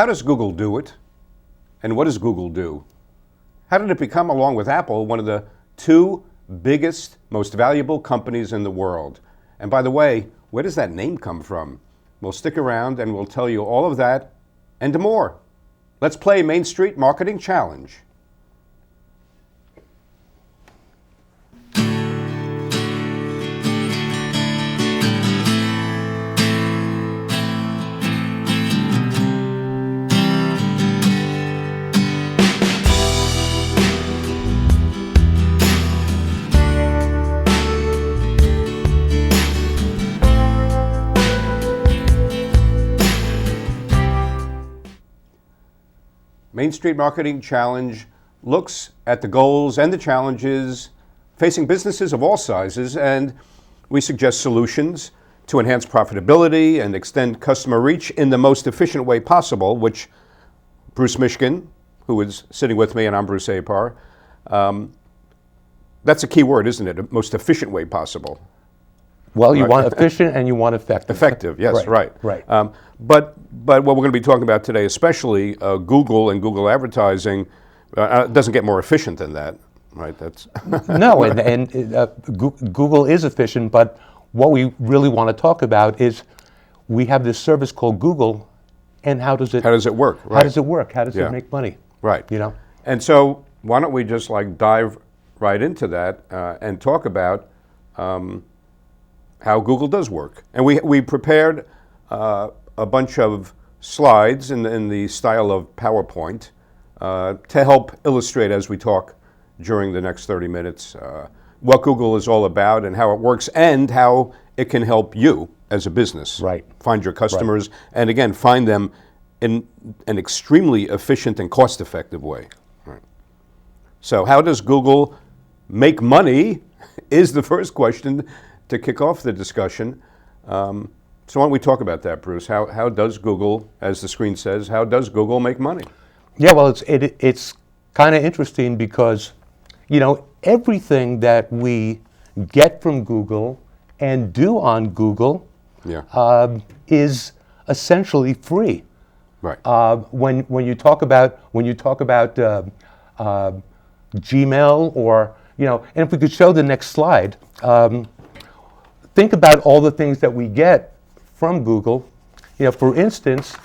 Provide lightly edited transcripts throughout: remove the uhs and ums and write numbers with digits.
How does Google do it? And what does Google do? How did it become, along with Apple, one of the two biggest, most valuable companies in the world? And by the way, where does that name come from? We'll stick around and we'll tell you all of that and more. Let's play Main Street Marketing Challenge. Main Street Marketing Challenge looks at the goals and the challenges facing businesses of all sizes, and we suggest solutions to enhance profitability and extend customer reach in the most efficient way possible, which Bruce Mishkin, who is sitting with me, and I'm Bruce Apar, that's a key word, isn't it? The most efficient way possible. Well, you want efficient and you want effective. Effective, yes, right. But what we're going to be talking about today, especially Google and Google advertising, doesn't get more efficient than that, right? That's no, and Google is efficient, but what we really want to talk about is we have this service called Google, and how does it work? Right. How does it work? How does it make money? Right. You know. And so why don't we just dive right into that and talk about how Google does work. And we prepared a bunch of slides in the style of PowerPoint to help illustrate as we talk during the next 30 minutes what Google is all about and how it works and how it can help you as a business find your customers and again find them in an extremely efficient and cost-effective way. Right. So how does Google make money is the first question to kick off the discussion. So why don't we talk about that, Bruce? How does Google, as the screen says, how does Google make money? Yeah, well, it's kind of interesting because, you know, everything that we get from Google and do on Google is essentially free. Right. When you talk about Gmail or, you know, and if we could show the next slide. Think about all the things that we get from Google. You know, for instance,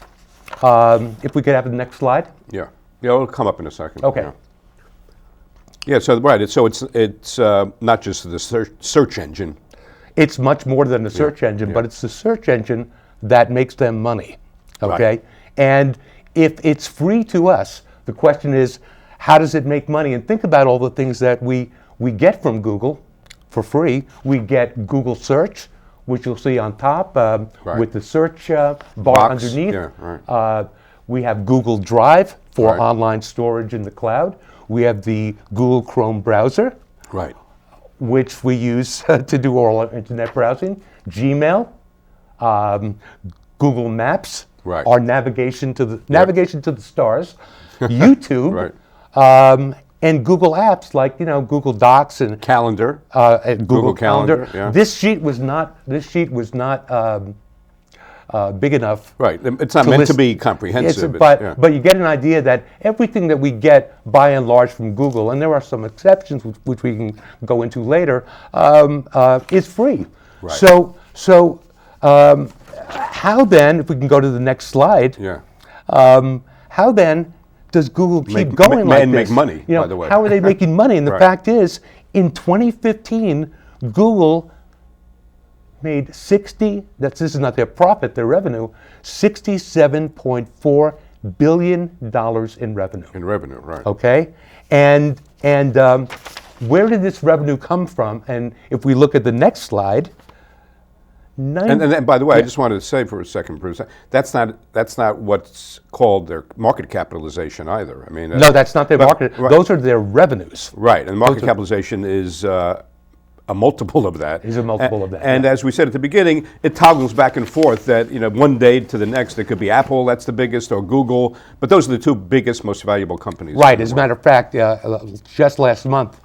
if we could have the next slide. Yeah, it'll come up in a second. Okay. Yeah. So right. So it's not just the search engine. It's much more than the search engine, but it's the search engine that makes them money. Okay. Right. And if it's free to us, the question is, how does it make money? And think about all the things that we get from Google. For free, we get Google Search, which you'll see on top with the search bar box underneath. Yeah, right. We have Google Drive for online storage in the cloud. We have the Google Chrome browser, which we use to do all our internet browsing. Gmail, Google Maps, our navigation to the stars. YouTube. And Google apps like, you know, Google Docs and Calendar, and Google Calendar. Yeah. This sheet was not big enough. Right, it's not meant to be comprehensive. But you get an idea that everything that we get by and large from Google, and there are some exceptions which we can go into later, is free. Right. So how then, if we can go to the next slide, how then does Google keep going like this? And make money, you know, by the way. How are they making money? And the fact is, in 2015, Google made this is not their profit, their revenue, $67.4 billion in revenue. In revenue, right. Okay? And where did this revenue come from? And if we look at the next slide, And then, by the way, I just wanted to say for a second, Bruce, that's not what's called their market capitalization either. I mean, no, that's not their market. Those are their revenues. Right, and market capitalization is a multiple of that. Is a multiple of that. And as we said at the beginning, it toggles back and forth. That one day to the next, it could be Apple, that's the biggest, or Google. But those are the two biggest, most valuable companies. Right. As a matter of fact, just last month,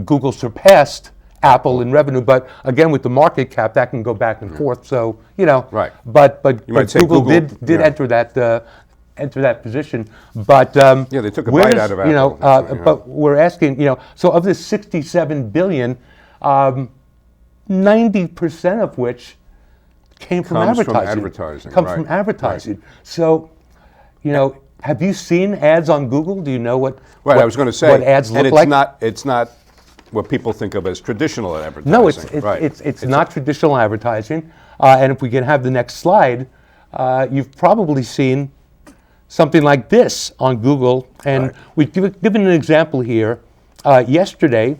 Google surpassed Apple in revenue, but again, with the market cap, that can go back and forth. So Right. But You might say Google Google, did yeah. enter that position. But Yeah, they took a where bite does- out of Apple. That's right, But we're asking, so of this 67 billion, 90% of which came from Comes from advertising. advertising, Comes right, from advertising. So, have you seen ads on Google? Do you know what? Right, what, I was going to say, what ads and look like? it's not what people think of as traditional advertising. No, it's right. it's not traditional advertising. And if we can have the next slide, you've probably seen something like this on Google. And Right. we've given an example here. Yesterday,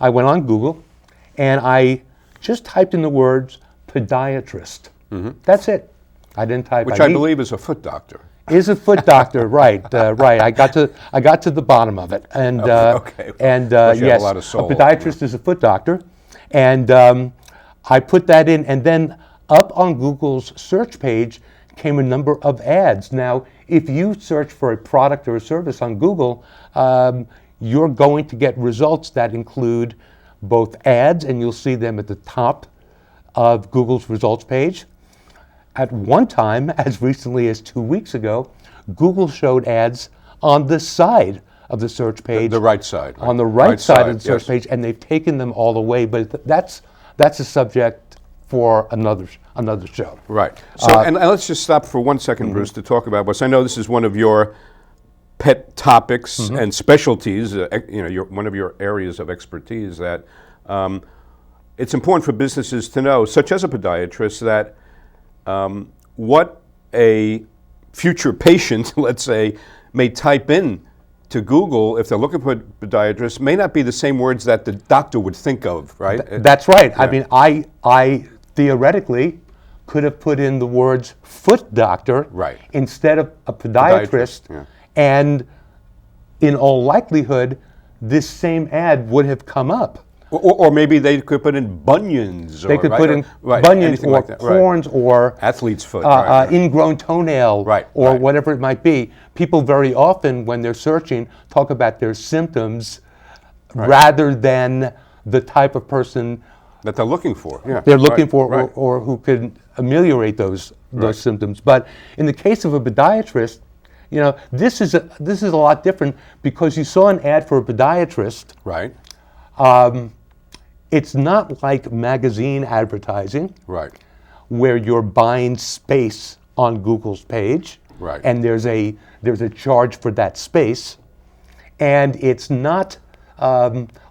I went on Google and I just typed in the words podiatrist. That's it. I didn't type. Which I believe is a foot doctor. Is a foot doctor, right? Right. I got to the bottom of it, and Okay. and Must you have yes, a lot of soul, podiatrist is a foot doctor, and I put that in, and then up on Google's search page came a number of ads. Now, if you search for a product or a service on Google, you're going to get results that include both ads, and you'll see them at the top of Google's results page. At one time, as recently as 2 weeks ago, Google showed ads on the side of the search page. The right side. On the right side of the search yes. page, and they've taken them all away. But that's a subject for another show. Right. So, and let's just stop for 1 second, Bruce, to talk about this. I know this is one of your pet topics and specialties. One of your areas of expertise. That it's important for businesses to know, such as a podiatrist, that what a future patient, let's say, may type in to Google if they're looking for a podiatrist may not be the same words that the doctor would think of, right? That's right. I mean, I theoretically could have put in the words foot doctor Right. instead of a podiatrist, yeah. and in all likelihood, this same ad would have come up. Or maybe they could put in bunions. They could put in right, bunions anything or like that. Right. corns or Athlete's foot. Right. ingrown toenail Right, or right. whatever it might be. People very often, when they're searching, talk about their symptoms rather than the type of person That they're looking for. Yeah. they're looking Right, for right. or who can ameliorate those Right. symptoms. But in the case of a podiatrist, this is a lot different because you saw an ad for a podiatrist. Right. It's not like magazine advertising Right. where you're buying space on Google's page, Right. and there's a charge for that space, and it's not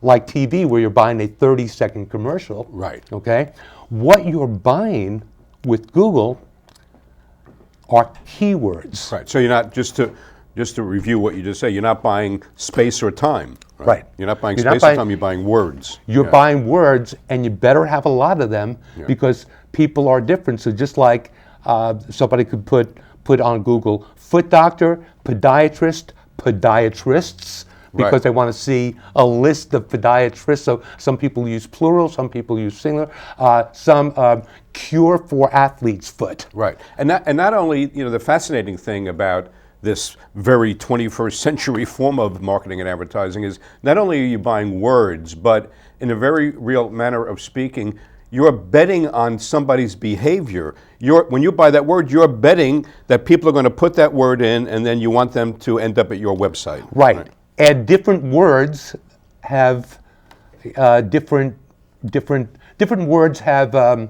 like TV where you're buying a 30-second commercial. Right. Okay, what you're buying with Google are keywords. Right. So you're not just to review what you just say. You're not buying space or time. Right. You're not buying You're not space buying- or time. You're buying words. You're Yeah. buying words, and you better have a lot of them because people are different. So just like somebody could put on Google foot doctor, podiatrist, podiatrists, because Right. they want to see a list of podiatrists. So some people use plural, some people use singular, some cure for athlete's foot. Right. And not only, the fascinating thing about this very 21st century form of marketing and advertising is not only are you buying words, but in a very real manner of speaking, you're betting on somebody's behavior. When you buy that word, you're betting that people are going to put that word in, and then you want them to end up at your website. Right. And different words have different words have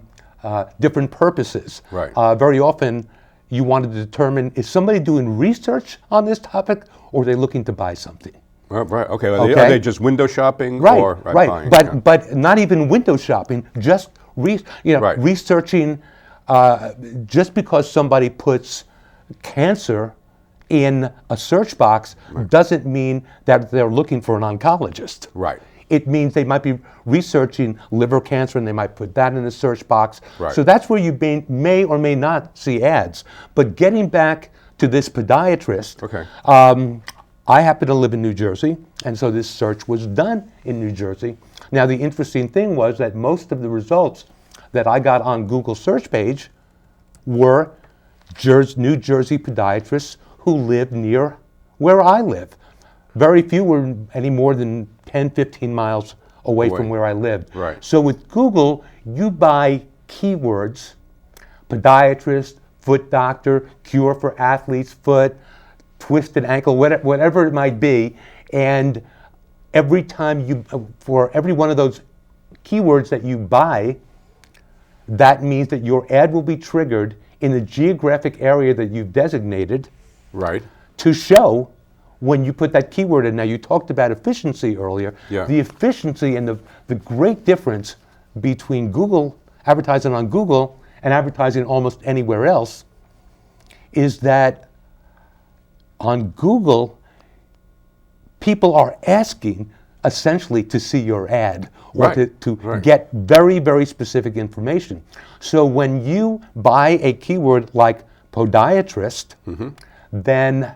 different purposes. Right. Very often, you want to determine, is somebody doing research on this topic, or are they looking to buy something? Right. Okay. Okay. Are they just window shopping? Right. Or, Right. buying? But Yeah. but not even window shopping. Just Right. researching. Just because somebody puts cancer in a search box doesn't mean that they're looking for an oncologist. Right. It means they might be researching liver cancer and they might put that in the search box. Right. So that's where you may or may not see ads. But getting back to this podiatrist, Okay. I happen to live in New Jersey, and so this search was done in New Jersey. Now, the interesting thing was that most of the results that I got on Google search page were New Jersey podiatrists who live near where I live. Very few were any more than 10, 15 miles away from where I lived. Right. So with Google, you buy keywords, podiatrist, foot doctor, cure for athlete's foot, twisted ankle, whatever it might be, and every time for every one of those keywords that you buy, that means that your ad will be triggered in the geographic area that you've designated Right. to show when you put that keyword in. Now, you talked about efficiency earlier. Yeah. The efficiency and the great difference between Google, advertising on Google, and advertising almost anywhere else is that on Google, people are asking essentially to see your ad or Right. to Right. get very, very specific information. So when you buy a keyword like podiatrist, then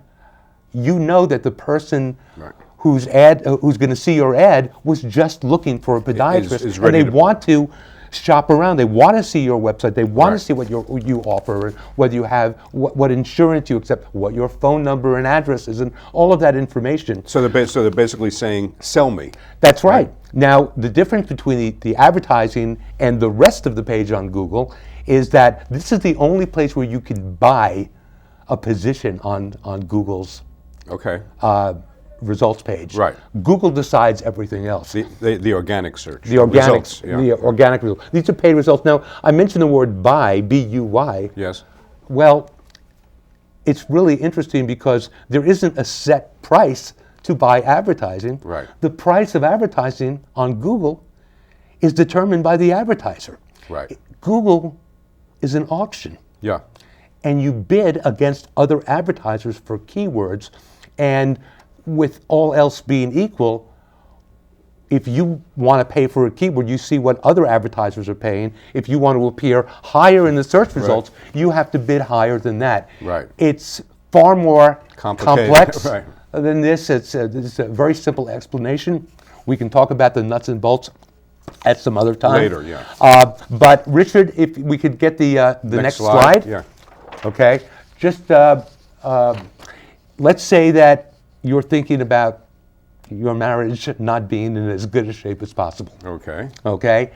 you know that the person Right. who's going to see your ad was just looking for a podiatrist, is and ready they to- want to shop around. They want to see your website. They want Right. to see what you offer, whether you have what insurance you accept, what your phone number and address is, and all of that information. So they're basically saying, sell me. That's right. Now, the difference between the advertising and the rest of the page on Google is that this is the only place where you can buy a position on Google's Okay. results page. Right. Google decides everything else. The organic search. The organic, results, yeah. the organic results. These are paid results. Now, I mentioned the word buy, B-U-Y. Yes. Well, it's really interesting because there isn't a set price to buy advertising. Right. The price of advertising on Google is determined by the advertiser. Right. Google is an auction, Yeah. and you bid against other advertisers for keywords, and with all else being equal, if you want to pay for a keyword, you see what other advertisers are paying. If you want to appear higher in the search results, you have to bid higher than that. Right. It's far more Complicated. complex Right. than this. It's a very simple explanation. We can talk about the nuts and bolts at some other time. Later, yeah. But Richard, if we could get the next slide. Yeah. Okay. Just let's say that you're thinking about your marriage not being in as good a shape as possible. Okay. Okay.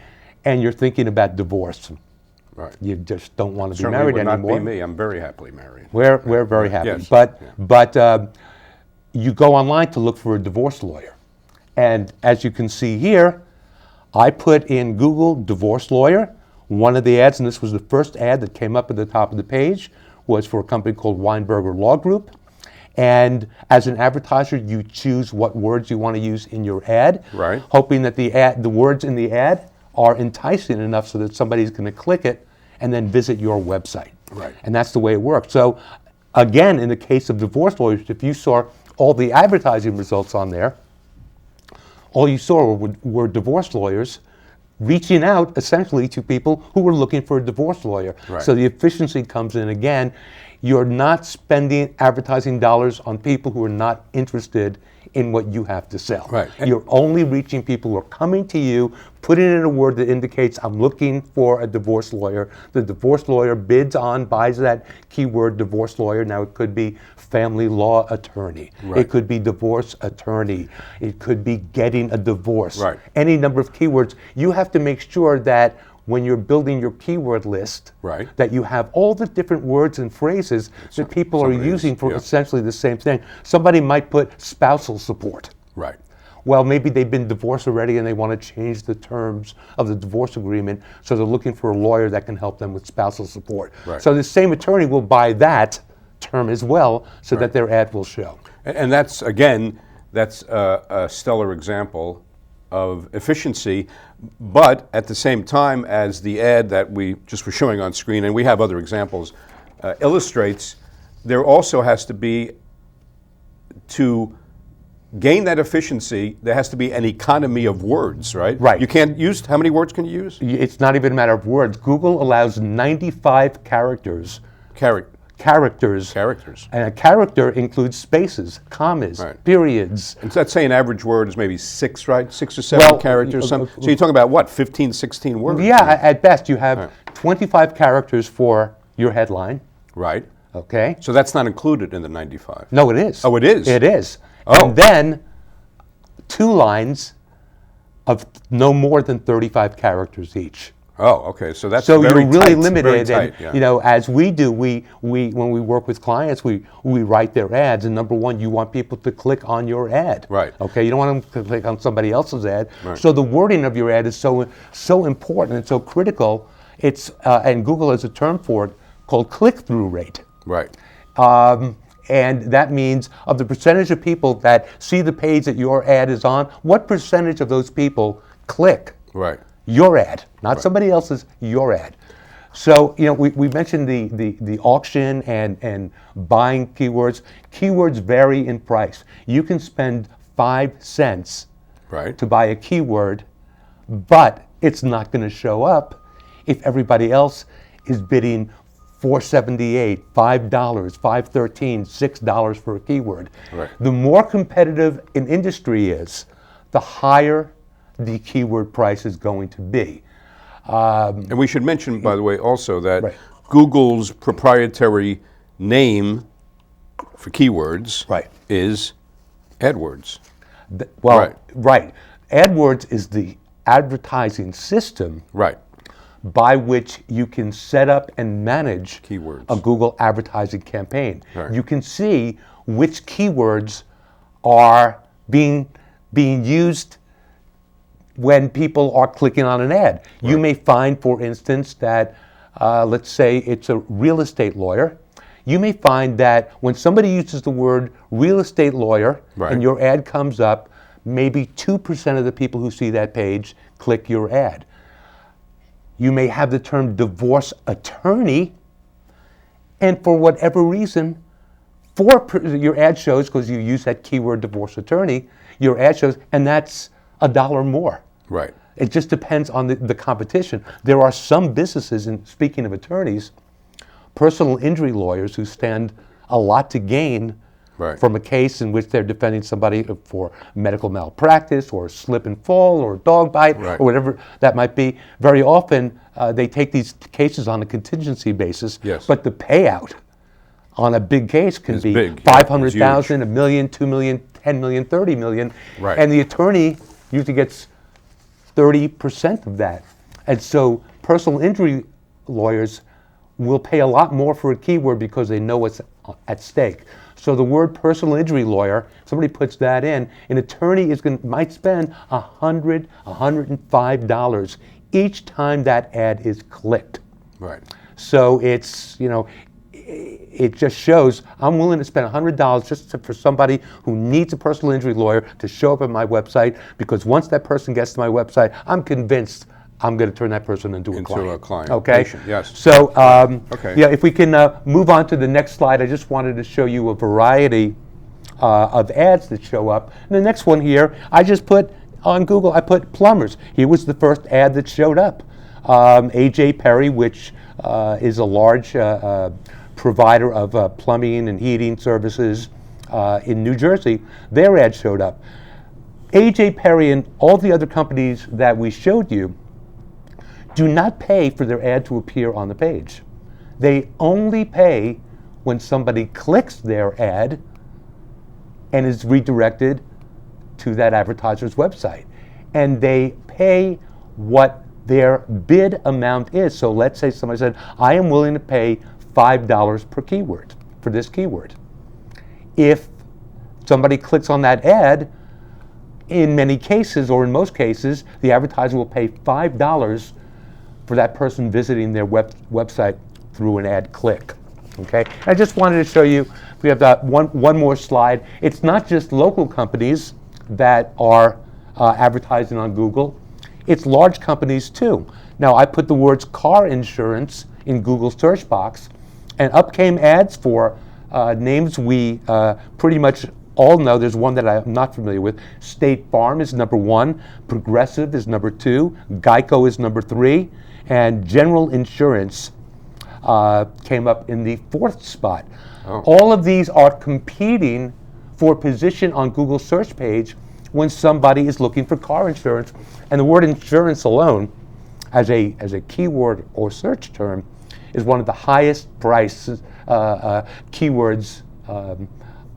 And you're thinking about divorce. Right. You just don't want to be Certainly married would anymore. not be me. I'm very happily married. We're very happy. Yes. But you go online to look for a divorce lawyer. And as you can see here, I put in Google divorce lawyer. One of the ads, and this was the first ad that came up at the top of the page, was for a company called Weinberger Law Group. And as an advertiser, you choose what words you want to use in your ad, Right. hoping that the words in the ad are enticing enough so that somebody's going to click it and then visit your website. Right. And that's the way it works. So again, in the case of divorce lawyers, if you saw all the advertising results on there, all you saw were divorce lawyers reaching out essentially to people who were looking for a divorce lawyer. Right. So the efficiency comes in again. You're not spending advertising dollars on people who are not interested in what you have to sell. Right. You're only reaching people who are coming to you, putting in a word that indicates, I'm looking for a divorce lawyer. The divorce lawyer bids on, buys that keyword divorce lawyer. Now it could be family law attorney. Right. It could be divorce attorney. It could be getting a divorce. Right. Any number of keywords. You have to make sure that when you're building your keyword list, Right. that you have all the different words and phrases that people are somebody using is, for yeah. essentially the same thing. Somebody might put spousal support. Right. Well, maybe they've been divorced already and they want to change the terms of the divorce agreement, so they're looking for a lawyer that can help them with spousal support. Right. So the same attorney will buy that term as well, so that their ad will show. And that's, again, that's a stellar example of efficiency, but at the same time as the ad that we just were showing on screen, and we have other examples, illustrates, there also has to be, to gain that efficiency, there has to be an economy of words, right? Right. You can't use, how many words can you use? It's not even a matter of words. Google allows 95 characters. Characters. And a character includes spaces, commas, Right. periods. And let's say an average word is maybe 6, right? 6 or 7 characters. So you're talking about what, 15, 16 words? Yeah, at best you have 25 characters for your headline. Right. Okay. So that's not included in the 95. No, it is. Oh, it is? It is. Oh. And then 2 lines of no more than 35 characters each. Oh, okay. So that's So very you're really tight, limited, very and tight, yeah. you know, as we do, we when we work with clients, we write their ads, and number one, you want people to click on your ad. Right. Okay, you don't want them to click on somebody else's ad. Right. So the wording of your ad is so important and so critical. It's and Google has a term for it called click-through rate. Right. And that means of the percentage of people that see the page that your ad is on, what percentage of those people click Right. your ad, not somebody else's, your ad. So, you know, we mentioned the auction and buying keywords. Keywords vary in price. You can spend 5 cents Right. to buy a keyword, but it's not going to show up if everybody else is bidding $4.78, $5, $5.13, $6 for a keyword. Right. The more competitive an industry is, the higher the keyword price is going to be. And we should mention, by the way, also that Right. Google's proprietary name for keywords Right. is AdWords. Well, Right. AdWords is the advertising system Right. by which you can set up and manage Keywords. a Google advertising campaign. Right. You can see which keywords are being used when people are clicking on an ad. You may find, for instance, that let's say it's a real estate lawyer. You may find that when somebody uses the word real estate lawyer Right. and your ad comes up, maybe 2% of the people who see that page click your ad. You may have the term divorce attorney, and for whatever reason, your ad shows, because you use that keyword divorce attorney, your ad shows, and that's $1 more. Right. It just depends on the competition. There are some businesses, and speaking of attorneys, personal injury lawyers who stand a lot to gain Right. from a case in which they're defending somebody for medical malpractice or slip and fall or dog bite Right. or whatever that might be. Very often they take these cases on a contingency basis, Yes. but the payout on a big case can It's be big, yeah, 500,000, $1 million, $2 million, $10 million, $30 million, Right. and the attorney usually gets 30% of that. And so personal injury lawyers will pay a lot more for a keyword because they know what's at stake. So the word personal injury lawyer, somebody puts that in, an attorney might spend $100, $105 each time that ad is clicked. Right. So it's, you know, it just shows I'm willing to spend $100 just for somebody who needs a personal injury lawyer to show up at my website, because once that person gets to my website, I'm convinced I'm going to turn that person into a client. a client. Okay. Patient, yes. So, Okay. yeah, if we can move on to the next slide, I just wanted to show you a variety of ads that show up. And the next one here, I just put on Google, I put plumbers. Here was the first ad that showed up. A.J. Perry, which is a large provider of plumbing and heating services in New Jersey, their ad showed up. A.J. Perry and all the other companies that we showed you do not pay for their ad to appear on the page. They only pay when somebody clicks their ad and is redirected to that advertiser's website. And they pay what their bid amount is. So let's say somebody said, I am willing to pay $5 per keyword for this keyword. If somebody clicks on that ad, in many cases, or in most cases, the advertiser will pay $5 for that person visiting their website through an ad click. Okay? I just wanted to show you, we have that one more slide. It's not just local companies that are advertising on Google. It's large companies too. Now, I put the words car insurance in Google's search box, and up came ads for names we pretty much all know. There's one that I'm not familiar with. State Farm is number 1, Progressive is number 2, Geico is number 3, and General Insurance came up in the 4th spot. Oh. All of these are competing for position on Google's search page when somebody is looking for car insurance. And the word insurance alone, as a keyword or search term, is one of the highest priced keywords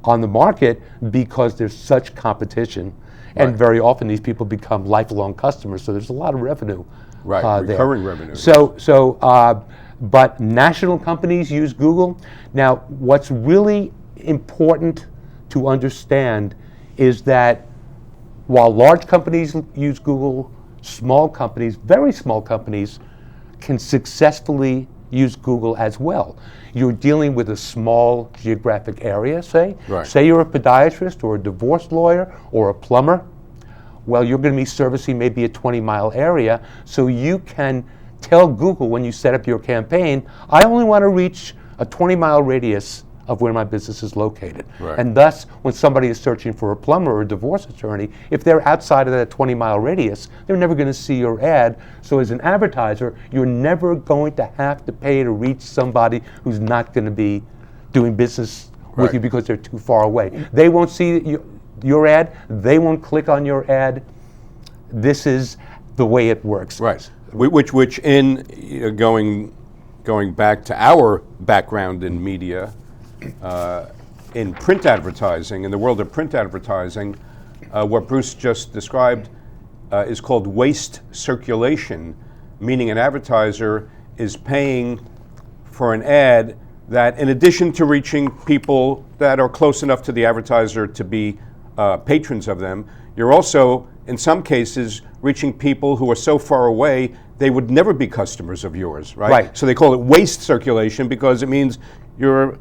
on the market because there's such competition. And Right. very often these people become lifelong customers, so there's a lot of revenue. Right, there. recurring revenue. But national companies use Google. Now, what's really important to understand is that while large companies use Google, small companies, very small companies, can successfully use Google as well. You're dealing with a small geographic area, say. Right. Say you're a podiatrist or a divorce lawyer or a plumber. Well, you're going to be servicing maybe a 20-mile area, so you can tell Google when you set up your campaign, I only want to reach a 20-mile radius of where my business is located. Right. And thus, when somebody is searching for a plumber or a divorce attorney, if they're outside of that 20-mile radius, they're never going to see your ad. So as an advertiser, you're never going to have to pay to reach somebody who's not going to be doing business with Right. you because they're too far away. They won't see your ad. They won't click on your ad. This is the way it works. Right. Which in going back to our background in media, in print advertising, in the world of print advertising, what Bruce just described is called waste circulation, meaning an advertiser is paying for an ad that, in addition to reaching people that are close enough to the advertiser to be patrons of them, you're also, in some cases, reaching people who are so far away they would never be customers of yours, right? Right. So they call it waste circulation because it means you're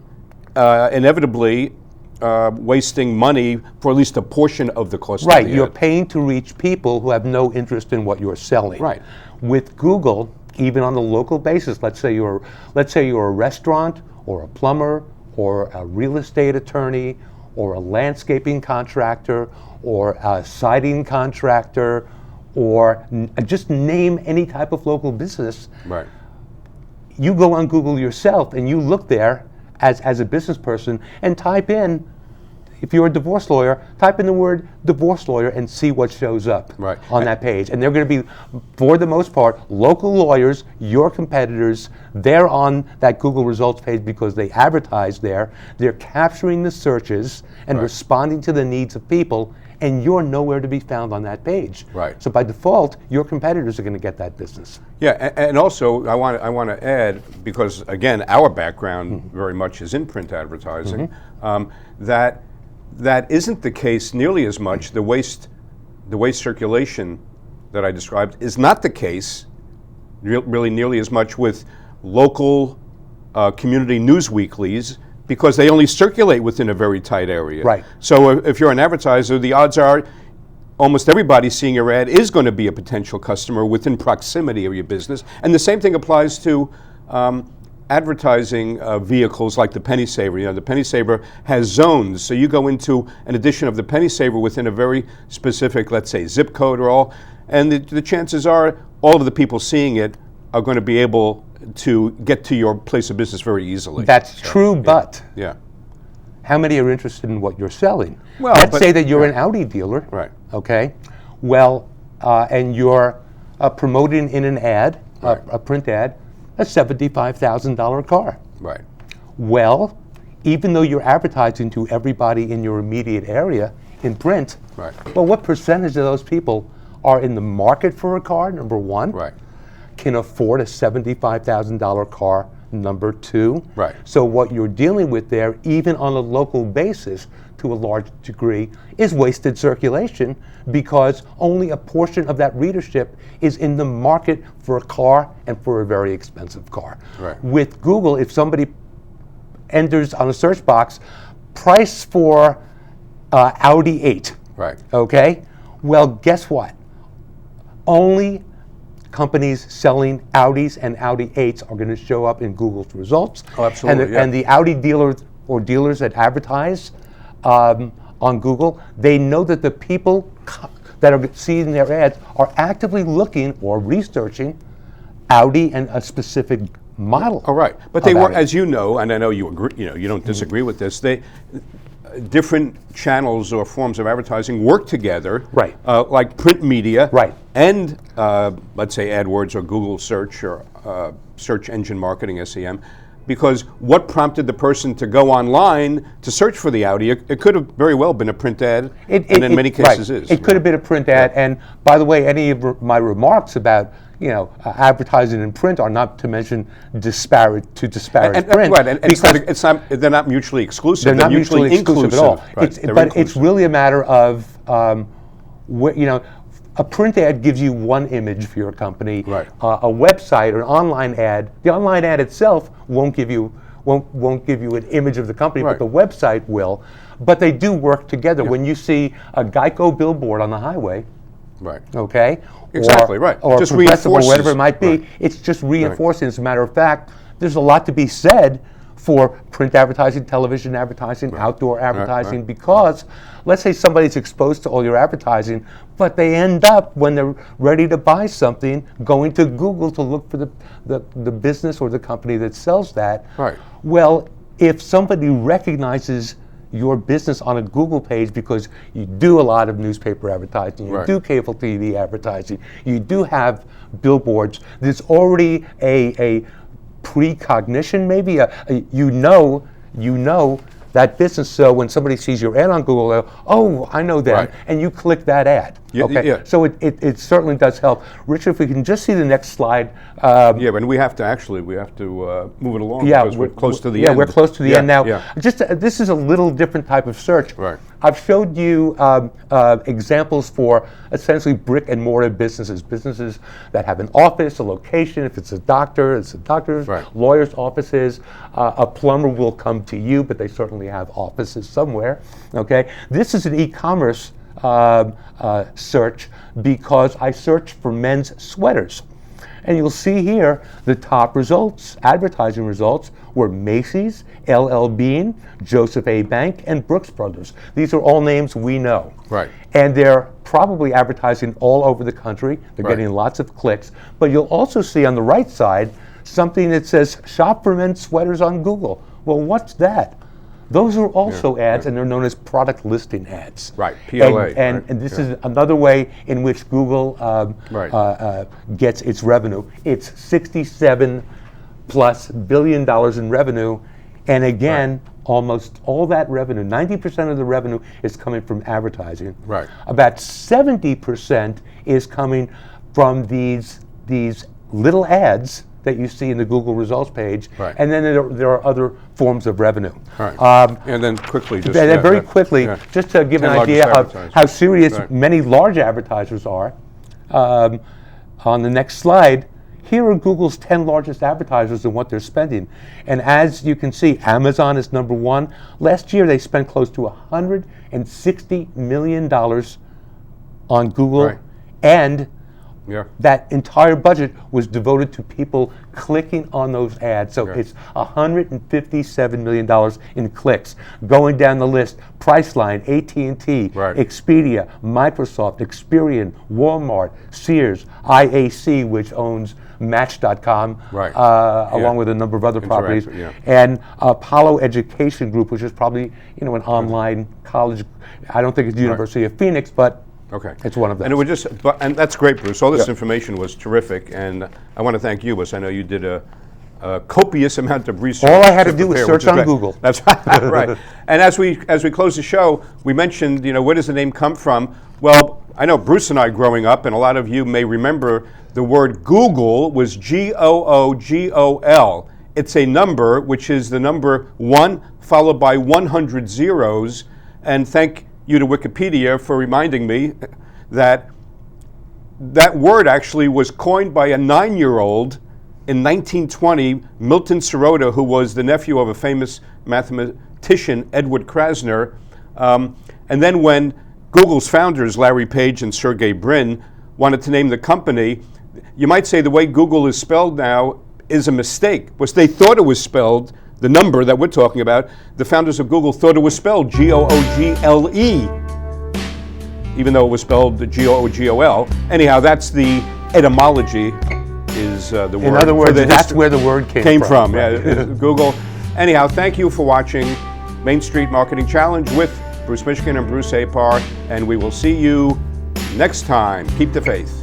inevitably wasting money for at least a portion of the cost Right, of the you're ad. paying to reach people who have no interest in what you're selling. Right. With Google, even on the local basis, let's say you're a restaurant or a plumber or a real estate attorney or a landscaping contractor or a siding contractor or just name any type of local business. Right. You go on Google yourself and you look there as a business person and type in, if you're a divorce lawyer, type in the word divorce lawyer and see what shows up Right. on that page. And they're going to be, for the most part, local lawyers, your competitors. They're on that Google results page because they advertise there. They're capturing the searches and Right. responding to the needs of people, and you're nowhere to be found on that page. Right. So by default, your competitors are going to get that business. Yeah, and also I want to add, because again, our background very much is in print advertising, that isn't the case nearly as much. The waste circulation that I described is not the case really nearly as much with local community news weeklies, because they only circulate within a very tight area. Right. So if you're an advertiser, the odds are almost everybody seeing your ad is going to be a potential customer within proximity of your business. And the same thing applies to advertising vehicles like the Penny Saver. You know, the Penny Saver has zones, so you go into an edition of the Penny Saver within a very specific, let's say, zip code or all, and the chances are all of the people seeing it are going to be able to get to your place of business very easily. That's true, but Yeah. how many are interested in what you're selling? Well, let's but- say that you're an Audi dealer. Right. Okay. Well, and you're promoting in an ad, Right. a print ad, a $75,000 car. Right. Well, even though you're advertising to everybody in your immediate area in print, Right. well, what percentage of those people are in the market for a car, number one? Right. Can afford a $75,000 car, number two. Right. So what you're dealing with there, even on a local basis, to a large degree, is wasted circulation, because only a portion of that readership is in the market for a car and for a very expensive car. Right. With Google, if somebody enters on a search box, price for Audi 8, Right. okay? Well, guess what? Only companies selling Audis and Audi 8s are going to show up in Google's results. Oh, absolutely, And, yeah. and the Audi dealers or dealers that advertise on Google, they know that the people that are seeing their ads are actively looking or researching Audi and a specific model. All right, but they about work, it. as you know, and I know you agree. You know, you don't disagree with this. Different channels or forms of advertising work together, Right. Like print media, Right. and let's say AdWords or Google search or search engine marketing (SEM). because what prompted the person to go online to search for the Audi? It could have very well been a print ad, and in many cases is. It could have been a print ad, and by the way, any of my remarks about advertising in print are not to mention disparage print. Right, and they're not mutually exclusive. They're not mutually exclusive at all. Right, But it's really a matter of, a print ad gives you one image for your company. Right. A website or an online ad, the online ad itself won't give you an image of the company, Right. but the website will. But they do work together. When you see a Geico billboard on the highway, right. okay, Exactly, right. or Just Progressive or reinforces. whatever it might be, Right. it's just reinforcing. As a matter of fact, there's a lot to be said for print advertising, television advertising, outdoor advertising, because let's say somebody's exposed to all your advertising, but they end up, when they're ready to buy something, going to Google to look for the business or the company that sells that. Right. Well, if somebody recognizes your business on a Google page because you do a lot of newspaper advertising, you do cable TV advertising, you do have billboards, there's already a precognition, maybe you know that business. So when somebody sees your ad on Google, they'll, oh, I know them, and you click that ad. So it certainly does help. Richard, if we can just see the next slide. And we have to move it along because we're close to the end. Yeah, we're close to the end now. Yeah. Just this is a little different type of search. Right. I've showed you examples for essentially brick and mortar businesses that have an office, a location. If it's a doctor's, lawyer's offices. A plumber will come to you, but they certainly have offices somewhere. Okay. This is an e-commerce search because I searched for men's sweaters. And you'll see here the top results, advertising results, were Macy's, LL Bean, Joseph A. Bank, and Brooks Brothers. These are all names we know. Right. And they're probably advertising all over the country. They're getting lots of clicks. But you'll also see on the right side something that says, shop for men's sweaters on Google. Well, what's that? Those are also ads, and they're known as product listing ads. Right, PLA. And this is another way in which Google gets its revenue. It's $67+ billion in revenue, and again, almost all that revenue, 90% of the revenue is coming from advertising. Right. About 70% is coming from these little ads that you see in the Google results page, and then there are other forms of revenue. And then quickly, just just to give an idea of how serious many large advertisers are, on the next slide, here are Google's 10 largest advertisers and what they're spending. And as you can see, Amazon is number one. Last year, they spent close to $160 million on Google, and that entire budget was devoted to people clicking on those ads. So it's $157 million in clicks. Going down the list, Priceline, AT&T, Expedia, Microsoft, Experian, Walmart, Sears, IAC, which owns Match.com, along with a number of other properties, and Apollo Education Group, which is probably an online college. I don't think it's the University of Phoenix, but it's one of them. And and that's great, Bruce. All this information was terrific, and I want to thank you, because I know you did a copious amount of research. All I had to do was search on Google. That's right. And as we close the show, we mentioned, where does the name come from? Well, I know Bruce and I growing up, and a lot of you may remember the word Google was Googol. It's a number, which is the number 1 followed by 100 zeros. And thank you to Wikipedia for reminding me that that word actually was coined by a 9-year-old in 1920, Milton Sirota, who was the nephew of a famous mathematician, Edward Krasner. And then when Google's founders, Larry Page and Sergey Brin, wanted to name the company, you might say the way Google is spelled now is a mistake, because they thought it was spelled, the number that we're talking about, the founders of Google thought it was spelled Google, even though it was spelled Googol. Anyhow, that's the etymology, is the word. In other words, that's where the word came from. Google. Anyhow, thank you for watching Main Street Marketing Challenge with Bruce Mishkin and Bruce Apar, and we will see you next time. Keep the faith.